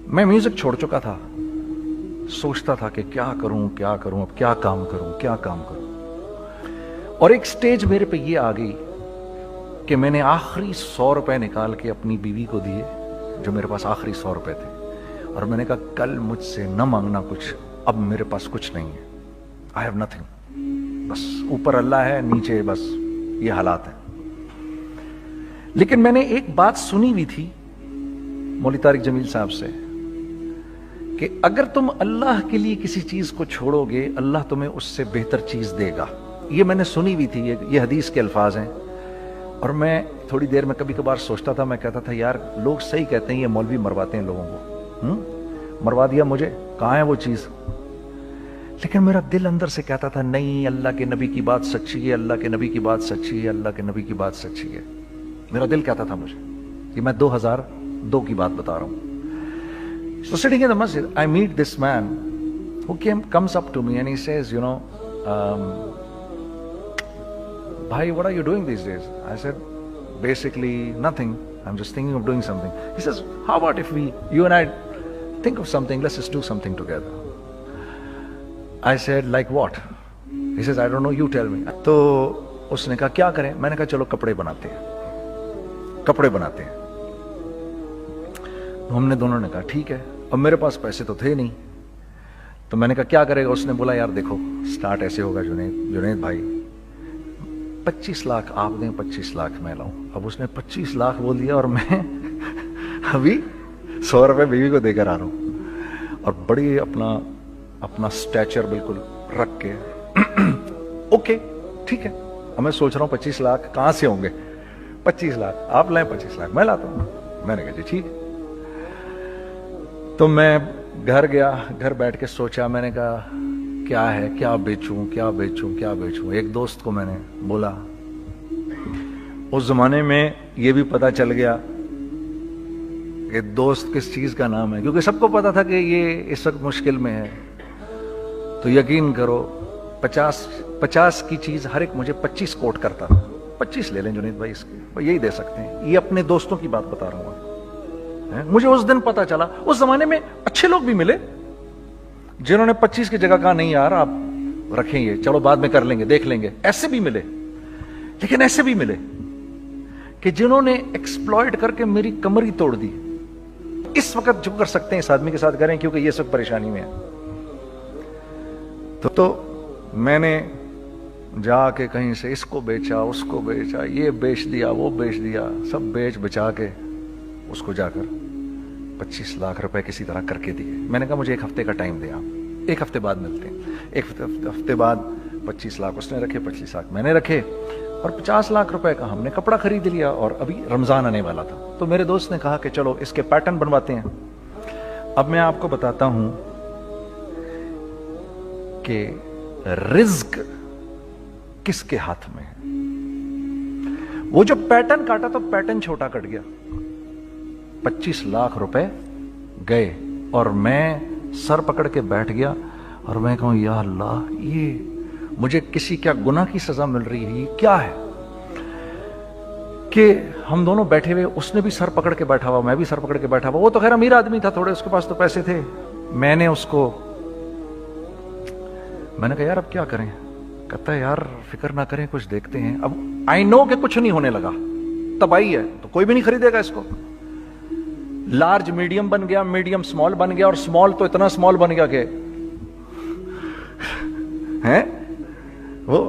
میں میوزک چھوڑ چکا تھا, سوچتا تھا کہ کیا کروں اب کیا کام کروں. اور ایک سٹیج میرے پہ یہ آ گئی کہ میں نے آخری 100 روپے نکال کے اپنی بیوی کو دیے, جو میرے پاس آخری 100 روپے تھے, اور میں نے کہا کل مجھ سے نہ مانگنا کچھ, اب میرے پاس کچھ نہیں ہے, آئی ہیو نتھنگ, بس اوپر اللہ ہے, نیچے بس یہ حالات ہیں. لیکن میں نے ایک بات سنی ہوئی تھی مولوی طارق جمیل صاحب سے کہ اگر تم اللہ کے لیے کسی چیز کو چھوڑو گے, اللہ تمہیں اس سے بہتر چیز دے گا. یہ میں نے سنی ہوئی تھی, یہ حدیث کے الفاظ ہیں. اور میں تھوڑی دیر میں کبھی کبھار سوچتا تھا, میں کہتا تھا یار لوگ صحیح کہتے ہیں, یہ مولوی مرواتے ہیں لوگوں کو, مروا دیا مجھے, کہاں ہے وہ چیز. لیکن میرا دل اندر سے کہتا تھا نہیں, اللہ کے نبی کی بات سچی ہے, اللہ کے نبی کی بات سچی ہے, اللہ کے نبی کی بات سچی ہے. میرا دل کہتا تھا مجھے, یہ میں 2002 کی بات بتا رہا ہوں. So sitting in the masjid, I meet this man who comes up to me and he says, you know, bhai, what are you doing these days? I said, basically nothing. I'm just thinking of doing something. He says, how about if you and I think of something, let's just do something together. I said, like what? He says, I don't know, you tell me. تو اس نے کہا کیا کریں؟ میں نے کہا چلو کپڑے بناتے ہیں. ہم نے دونوں نے کہا ٹھیک ہے. اب میرے پاس پیسے تو تھے نہیں, تو میں نے کہا کیا کرے گا. اس نے بولا یار دیکھو سٹارٹ ایسے ہوگا جنید بھائی, 25 لاکھ آپ دیں, 25 لاکھ میں لاؤں. اب اس نے 25 لاکھ بول دیا اور میں ابھی 100 روپے بیوی کو دے کر آ رہا ہوں, اور بڑی اپنا سٹیچر بالکل رکھ کے اوکے ٹھیک ہے. اب میں سوچ رہا ہوں 25 لاکھ کہاں سے ہوں گے, 25 لاکھ آپ لائیں, 25 لاکھ میں لاتا ہوں. میں نے کہا جی ٹھیک. تو میں گھر گیا, گھر بیٹھ کے سوچا, میں نے کہا کیا ہے, کیا بیچوں. ایک دوست کو میں نے بولا, اس زمانے میں یہ بھی پتا چل گیا کہ دوست کس چیز کا نام ہے, کیونکہ سب کو پتا تھا کہ یہ اس وقت مشکل میں ہے. تو یقین کرو 50 کی چیز ہر ایک مجھے 25 کوٹ کرتا تھا. 25 لے لیں جنید بھائی, اس کے یہی دے سکتے ہیں. یہ اپنے دوستوں کی بات بتا رہا ہوں. مجھے اس دن پتا چلا, اس زمانے میں اچھے لوگ بھی ملے جنہوں نے 25 کی جگہ کہا نہیں یار آپ رکھیں, یہ چلو بعد میں کر لیں گے, دیکھ لیں گے. ایسے بھی ملے, لیکن ایسے بھی ملے کہ جنہوں نے ایکسپلائٹ کر کے میری کمر ہی توڑ دی. اس وقت جو کر سکتے ہیں اس آدمی کے ساتھ کریں, کیونکہ یہ سب پریشانی میں ہے. تو میں نے جا کے کہیں سے اس کو بیچا, اس کو بیچا, یہ بیچ دیا, وہ بیچ دیا, سب بیچ بچا کے اس کو جا کر 25 لاکھ روپے کسی طرح کر کے دیے. میں نے کہا مجھے 1 ہفتے کا ٹائم دے, آپ 1 ہفتے بعد ملتے ہیں. 1 ہفتے بعد 25 لاکھ اس نے رکھے, 25 لاکھ میں نے رکھے, اور 50 لاکھ روپے کا ہم نے کپڑا خرید لیا. اور ابھی رمضان آنے والا تھا, تو میرے دوست نے کہا کہ چلو اس کے پیٹرن بنواتے ہیں. اب میں آپ کو بتاتا ہوں کہ رزق کس کے ہاتھ میں ہے. وہ جو پیٹرن کاٹا تو پیٹرن چھوٹا کٹ گیا, 25 لاکھ روپے گئے, اور میں سر پکڑ کے بیٹھ گیا اور میں کہوں یا اللہ, یہ مجھے کسی کیا گناہ کی سزا مل رہی ہے, یہ کیا ہے کہ ہم دونوں بیٹھے ہوئے, اس نے بھی سر پکڑ کے بیٹھا ہوا, میں بھی سر پکڑ کے بیٹھا ہوا. وہ تو خیر امیر آدمی تھا تھوڑے, اس کے پاس تو پیسے تھے. میں نے اس کو میں نے کہا یار اب کیا کریں. کہتا ہے یار فکر نہ کریں, کچھ دیکھتے ہیں. اب آئی نو کہ کچھ نہیں ہونے لگا, تباہی ہے, تو کوئی بھی نہیں خریدے گا اس کو. لارج میڈیم بن گیا, میڈیم سمال بن گیا, اور سمال تو اتنا سمال بن گیا کہ وہ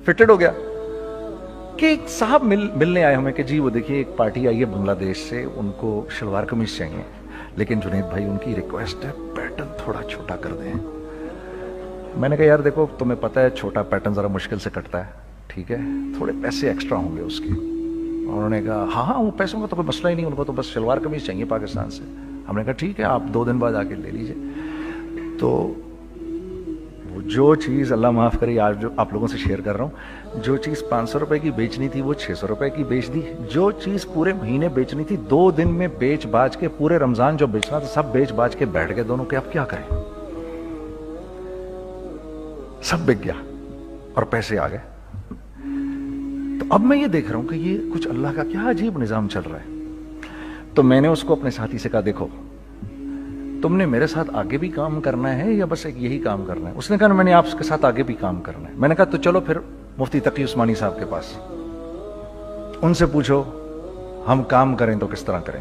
فٹڈ ہو گیا. کہ ایک صاحب ملنے آئے ہمیں کہ جی وہ دیکھیے ایک پارٹی آئی ہے بنگلہ دیش سے, ان کو شلوار قمیص چاہیے, لیکن جنید بھائی ان کی ریکویسٹ ہے پیٹرن تھوڑا چھوٹا کر دیں. میں نے کہا یار دیکھو تمہیں پتہ ہے چھوٹا پیٹرن ذرا مشکل سے کٹتا ہے, ٹھیک ہے تھوڑے پیسے ایکسٹرا ہوں گے اس کے. انہوں نے کہا ہاں وہ پیسوں کا تو کوئی مسئلہ ہی نہیں, ان کو تو بس شلوار قمیص چاہیے پاکستان سے. ہم نے کہا ٹھیک ہے آپ 2 دن بعد آ کے لے لیجئے. تو وہ جو چیز اللہ معاف کرے آج جو آپ لوگوں سے شیئر کر رہا ہوں, جو چیز 500 روپے کی بیچنی تھی وہ 600 روپے کی بیچ دی. جو چیز پورے مہینے بیچنی تھی 2 دن میں بیچ باج کے, پورے رمضان جو بیچنا تھا سب بیچ باج کے بیٹھ گئے دونوں. کہ اب کیا کریں, سب بک گیا اور پیسے آ گئے. تو اب میں یہ دیکھ رہا ہوں کہ یہ کچھ اللہ کا کیا عجیب نظام چل رہا ہے. تو میں نے اس کو اپنے ساتھی سے کہا دیکھو تم نے میرے ساتھ آگے بھی کام کرنا ہے یا بس ایک یہی کام کرنا ہے؟ اس نے کہا میں نے آپ کے ساتھ آگے بھی کام کرنا ہے۔ میں نے کہا تو چلو پھر مفتی تقی عثمانی صاحب کے پاس، ان سے پوچھو ہم کام کریں تو کس طرح کریں۔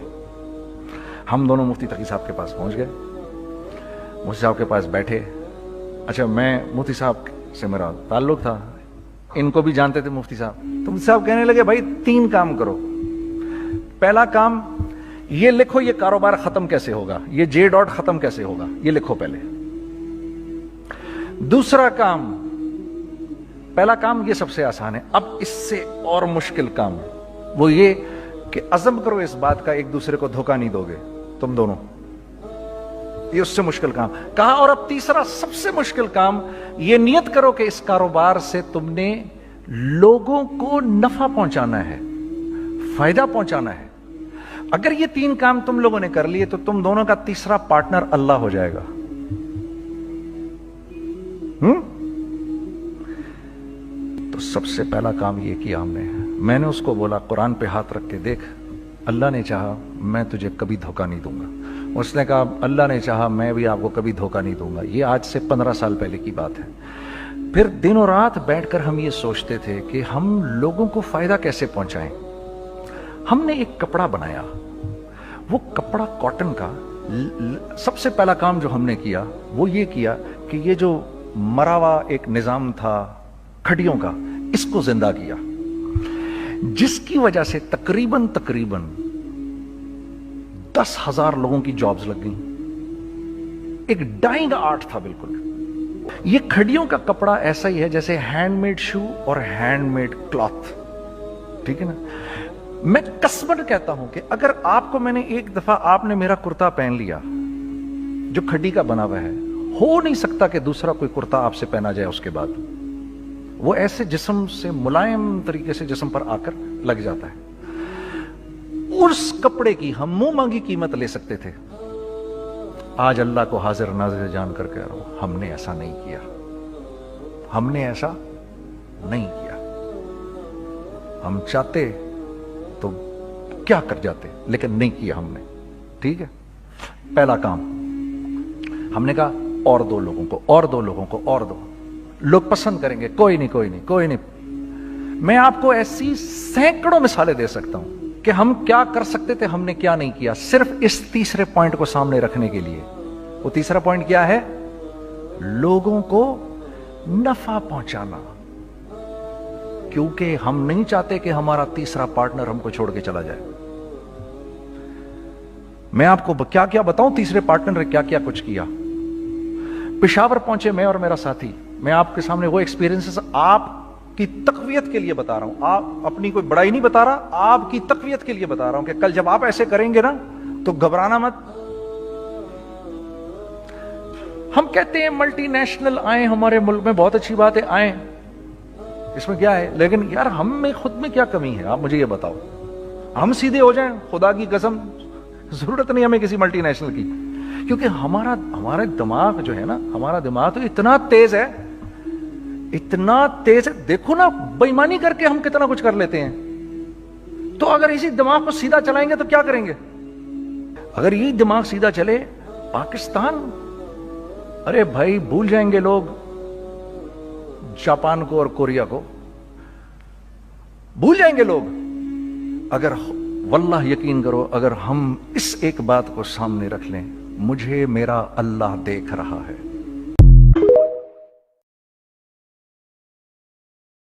ہم دونوں مفتی تقی صاحب کے پاس پہنچ گئے، مفتی صاحب کے پاس بیٹھے۔ اچھا، میں مفتی صاحب سے میرا تعلق تھا، ان کو بھی جانتے تھے مفتی صاحب۔ تو مفتی صاحب کہنے لگے بھائی 3 کام کرو۔ پہلا کام یہ لکھو یہ کاروبار ختم کیسے ہوگا، یہ جے ڈاٹ ختم کیسے ہوگا، یہ لکھو پہلے۔ دوسرا کام، پہلا کام یہ سب سے آسان ہے، اب اس سے اور مشکل کام وہ یہ کہ عزم کرو اس بات کا ایک دوسرے کو دھوکہ نہیں دو گے تم دونوں، یہ اس سے مشکل کام کہا۔ اور اب تیسرا سب سے مشکل کام، یہ نیت کرو کہ اس کاروبار سے تم نے لوگوں کو نفع پہنچانا ہے، فائدہ پہنچانا ہے۔ اگر یہ 3 کام تم لوگوں نے کر لیے تو تم دونوں کا تیسرا پارٹنر اللہ ہو جائے گا۔ تو سب سے پہلا کام یہ کیا ہم نے، میں نے اس کو بولا قرآن پہ ہاتھ رکھ کے دیکھ، اللہ نے چاہا میں تجھے کبھی دھوکہ نہیں دوں گا۔ اس نے کہا اللہ نے چاہا میں بھی آپ کو کبھی دھوکہ نہیں دوں گا۔ یہ آج سے 15 سال پہلے کی بات ہے۔ پھر دن و رات بیٹھ کر ہم یہ سوچتے تھے کہ ہم لوگوں کو فائدہ کیسے پہنچائیں۔ ہم نے ایک کپڑا بنایا، وہ کپڑا کاٹن کا۔ سب سے پہلا کام جو ہم نے کیا وہ یہ کیا کہ یہ جو مرا ہوا ایک نظام تھا کھڑیوں کا، اس کو زندہ کیا، جس کی وجہ سے تقریباً 10,000 لوگوں کی جابز لگ گئیں۔ ایک ڈائنگ آرٹ تھا بالکل۔ یہ کھڑیوں کا کپڑا ایسا ہی ہے جیسے ہینڈ میڈ شو اور ہینڈ میڈ کلاتھ، ٹھیک ہے نا۔ میں قسمن کہتا ہوں کہ اگر آپ کو میں نے ایک دفعہ آپ نے میرا کرتا پہن لیا جو کھڈی کا بنا ہوا ہے، ہو نہیں سکتا کہ دوسرا کوئی کرتا آپ سے پہنا جائے اس کے بعد۔ وہ ایسے جسم سے ملائم طریقے سے جسم پر آ کر لگ جاتا ہے۔ اس کپڑے کی ہم منہ مانگی قیمت لے سکتے تھے۔ آج اللہ کو حاضر ناظر جان کر کہہ رہا ہوں، ہم نے ایسا نہیں کیا، ہم نے ایسا نہیں کیا۔ ہم چاہتے تو کیا کر جاتے، لیکن نہیں کیا ہم نے، ٹھیک ہے۔ پہلا کام ہم نے کہا اور 2 لوگوں کو، اور 2 لوگوں کو، اور 2 لوگ پسند کریں گے، کوئی نہیں کوئی نہیں کوئی نہیں۔ میں آپ کو ایسی سینکڑوں مثالیں دے سکتا ہوں کہ ہم کیا کر سکتے تھے، ہم نے کیا نہیں کیا، صرف اس تیسرے پوائنٹ کو سامنے رکھنے کے لیے۔ وہ تیسرا پوائنٹ کیا ہے؟ لوگوں کو نفع پہنچانا، کیونکہ ہم نہیں چاہتے کہ ہمارا تیسرا پارٹنر ہم کو چھوڑ کے چلا جائے۔ میں آپ کو کیا کیا بتاؤں، تیسرے پارٹنر نے کیا کیا کچھ کیا۔ پشاور پہنچے میں اور میرا ساتھی، میں آپ کے سامنے وہ ایکسپیرینسز آپ کی تقویت کے لیے بتا رہا ہوں، آپ اپنی کوئی بڑائی نہیں بتا رہا، آپ کی تقویت کے لیے بتا رہا ہوں کہ کل جب آپ ایسے کریں گے نا تو گھبرانا مت۔ ہم کہتے ہیں ملٹی نیشنل آئیں ہمارے ملک میں، بہت اچھی بات ہے، آئیں، اس میں کیا ہے، لیکن یار ہم میں خود میں کیا کمی ہے، آپ مجھے یہ بتاؤ۔ ہم سیدھے ہو جائیں، خدا کی قسم ضرورت نہیں ہمیں کسی ملٹی نیشنل کی، کیونکہ ہمارا دماغ جو ہے نا، ہمارا دماغ تو اتنا تیز ہے، اتنا تیز ہے، دیکھو نا بے ایمانی کر کے ہم کتنا کچھ کر لیتے ہیں۔ تو اگر اسی دماغ کو سیدھا چلائیں گے تو کیا کریں گے؟ اگر یہی دماغ سیدھا چلے، پاکستان، ارے بھائی بھول جائیں گے لوگ جاپان کو اور کوریا کو، بھول جائیں گے لوگ۔ اگر واللہ یقین کرو، اگر ہم اس ایک بات کو سامنے رکھ لیں، مجھے میرا اللہ دیکھ رہا ہے،